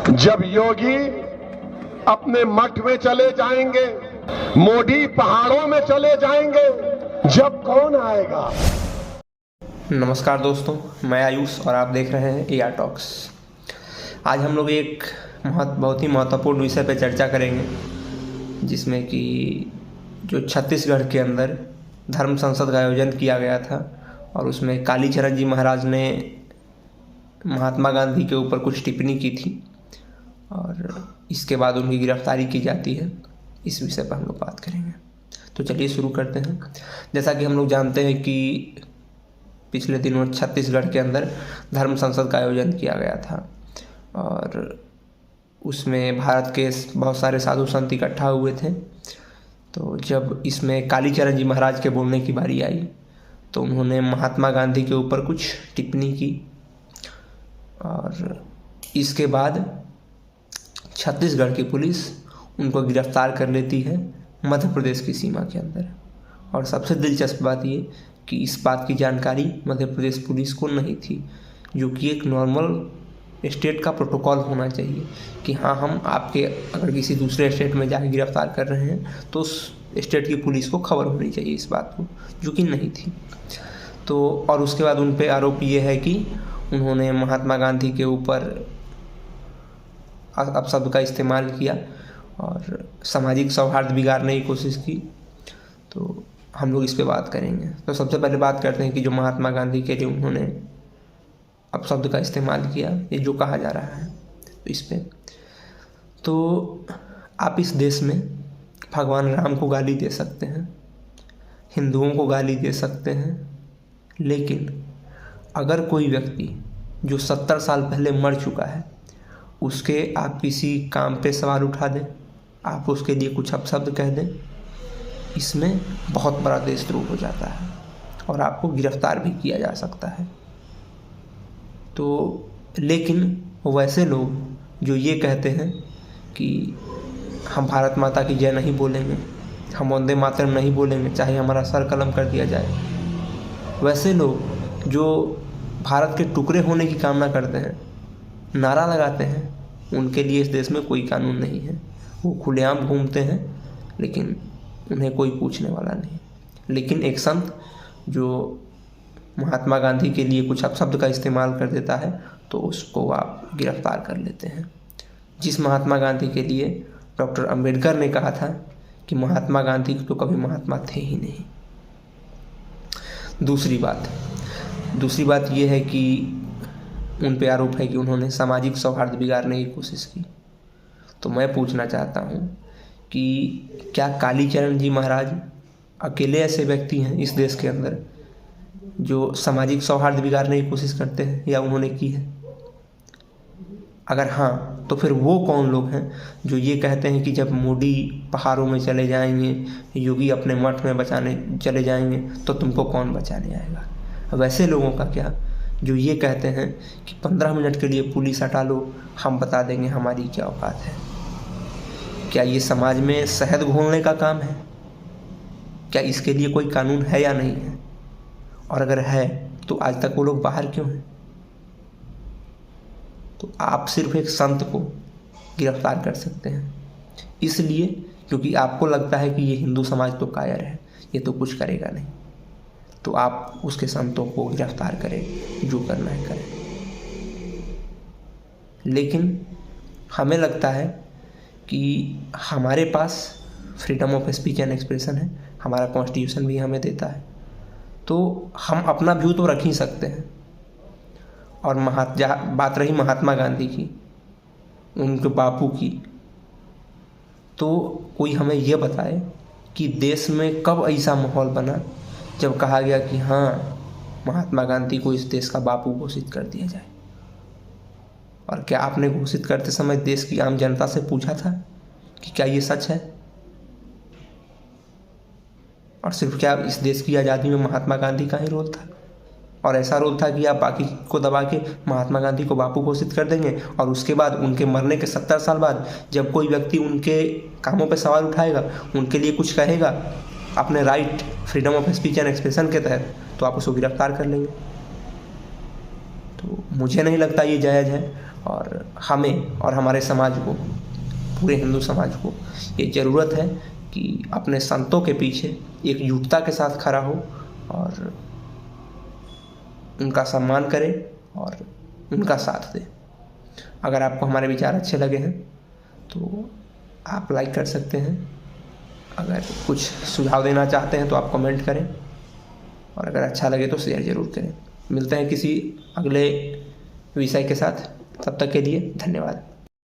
जब योगी अपने मठ में चले जाएंगे, मोदी पहाड़ों में चले जाएंगे, जब कौन आएगा। नमस्कार दोस्तों, मैं आयुष और आप देख रहे हैं AR टॉक्स। आज हम लोग एक बहुत ही महत्वपूर्ण विषय पर चर्चा करेंगे, जिसमें कि जो छत्तीसगढ़ के अंदर धर्म संसद का आयोजन किया गया था और उसमें कालीचरण जी महाराज ने महात्मा गांधी के ऊपर कुछ टिप्पणी की थी और इसके बाद उनकी गिरफ्तारी की जाती है। इस विषय पर हम लोग बात करेंगे। तो चलिए शुरू करते हैं। जैसा कि हम लोग जानते हैं कि पिछले दिनों छत्तीसगढ़ के अंदर धर्म संसद का आयोजन किया गया था और उसमें भारत के बहुत सारे साधु संत इकट्ठा हुए थे। तो जब इसमें कालीचरण जी महाराज के बोलने की बारी आई तो उन्होंने महात्मा गांधी के ऊपर कुछ टिप्पणी की और इसके बाद छत्तीसगढ़ की पुलिस उनको गिरफ्तार कर लेती है मध्य प्रदेश की सीमा के अंदर। और सबसे दिलचस्प बात ये कि इस बात की जानकारी मध्य प्रदेश पुलिस को नहीं थी, जो कि एक नॉर्मल स्टेट का प्रोटोकॉल होना चाहिए कि हाँ, हम आपके अगर किसी दूसरे स्टेट में जाके गिरफ्तार कर रहे हैं तो उस स्टेट की पुलिस को खबर होनी चाहिए इस बात को, जो कि नहीं थी। तो और उसके बाद उन पे आरोप ये है कि उन्होंने महात्मा गांधी के ऊपर अपशब्द का इस्तेमाल किया और सामाजिक सौहार्द बिगाड़ने की कोशिश की। तो हम लोग इस पे बात करेंगे। तो सबसे पहले बात करते हैं कि जो महात्मा गांधी के लिए उन्होंने अपशब्द का इस्तेमाल किया, ये जो कहा जा रहा है तो इस पे तो आप इस देश में भगवान राम को गाली दे सकते हैं, हिंदुओं को गाली दे सकते हैं, लेकिन अगर कोई व्यक्ति जो 70 साल पहले मर चुका है उसके आप किसी काम पे सवाल उठा दें, आप उसके लिए कुछ अपशब्द कह दें, इसमें बहुत बड़ा देशद्रोह हो जाता है और आपको गिरफ्तार भी किया जा सकता है। तो लेकिन वैसे लोग जो ये कहते हैं कि हम भारत माता की जय नहीं बोलेंगे, हम वंदे मातरम नहीं बोलेंगे चाहे हमारा सर कलम कर दिया जाए, वैसे लोग जो भारत के टुकड़े होने की कामना करते हैं, नारा लगाते हैं, उनके लिए इस देश में कोई कानून नहीं है। वो खुलेआम घूमते हैं लेकिन उन्हें कोई पूछने वाला नहीं। लेकिन एक संत जो महात्मा गांधी के लिए कुछ अपशब्द का इस्तेमाल कर देता है तो उसको आप गिरफ्तार कर लेते हैं। जिस महात्मा गांधी के लिए डॉक्टर अंबेडकर ने कहा था कि महात्मा गांधी तो कभी महात्मा थे ही नहीं। दूसरी बात ये है कि उन पे आरोप है कि उन्होंने सामाजिक सौहार्द बिगाड़ने की कोशिश की। तो मैं पूछना चाहता हूँ कि क्या कालीचरण जी महाराज अकेले ऐसे व्यक्ति हैं इस देश के अंदर जो सामाजिक सौहार्द बिगाड़ने की कोशिश करते हैं या उन्होंने की है? अगर हाँ, तो फिर वो कौन लोग हैं जो ये कहते हैं कि जब मोदी पहाड़ों में चले जाएंगे, योगी अपने मठ में बचाने चले जाएंगे तो तुमको कौन बचाने आएगा? वैसे लोगों का क्या जो ये कहते हैं कि 15 मिनट के लिए पुलिस हटा लो, हम बता देंगे हमारी क्या औकात है? क्या ये समाज में शहद घोलने का काम है? क्या इसके लिए कोई कानून है या नहीं है? और अगर है तो आज तक वो लोग बाहर क्यों हैं? तो आप सिर्फ एक संत को गिरफ्तार कर सकते हैं इसलिए क्योंकि आपको लगता है कि ये हिंदू समाज तो कायर है, ये तो कुछ करेगा नहीं, तो आप उसके संतों को गिरफ्तार करें, जो करना है करें। लेकिन हमें लगता है कि हमारे पास freedom of speech and expression है, हमारा कॉन्स्टिट्यूशन भी हमें देता है, तो हम अपना व्यू तो रख ही सकते हैं। और बात रही महात्मा गांधी की, उनके बापू की, तो कोई हमें ये बताए कि देश में कब ऐसा माहौल बना जब कहा गया कि हाँ, महात्मा गांधी को इस देश का बापू घोषित कर दिया जाए। और क्या आपने घोषित करते समय देश की आम जनता से पूछा था कि क्या ये सच है? और सिर्फ क्या इस देश की आज़ादी में महात्मा गांधी का ही रोल था? और ऐसा रोल था कि आप बाकी को दबा के महात्मा गांधी को बापू घोषित कर देंगे और उसके बाद उनके मरने के 70 साल बाद जब कोई व्यक्ति उनके कामों पर सवाल उठाएगा, उनके लिए कुछ कहेगा अपने right freedom of speech and expression के तहत, तो आप उसको गिरफ्तार कर लेंगे? तो मुझे नहीं लगता ये जायज़ है और हमें और हमारे समाज को, पूरे हिंदू समाज को ये ज़रूरत है कि अपने संतों के पीछे एकजुटता के साथ खड़ा हो और उनका सम्मान करे और उनका साथ दे। अगर आपको हमारे विचार अच्छे लगे हैं तो आप लाइक कर सकते हैं, अगर कुछ सुझाव देना चाहते हैं तो आप कमेंट करें, और अगर अच्छा लगे तो शेयर ज़रूर करें। मिलते हैं किसी अगले विषय के साथ, तब तक के लिए धन्यवाद।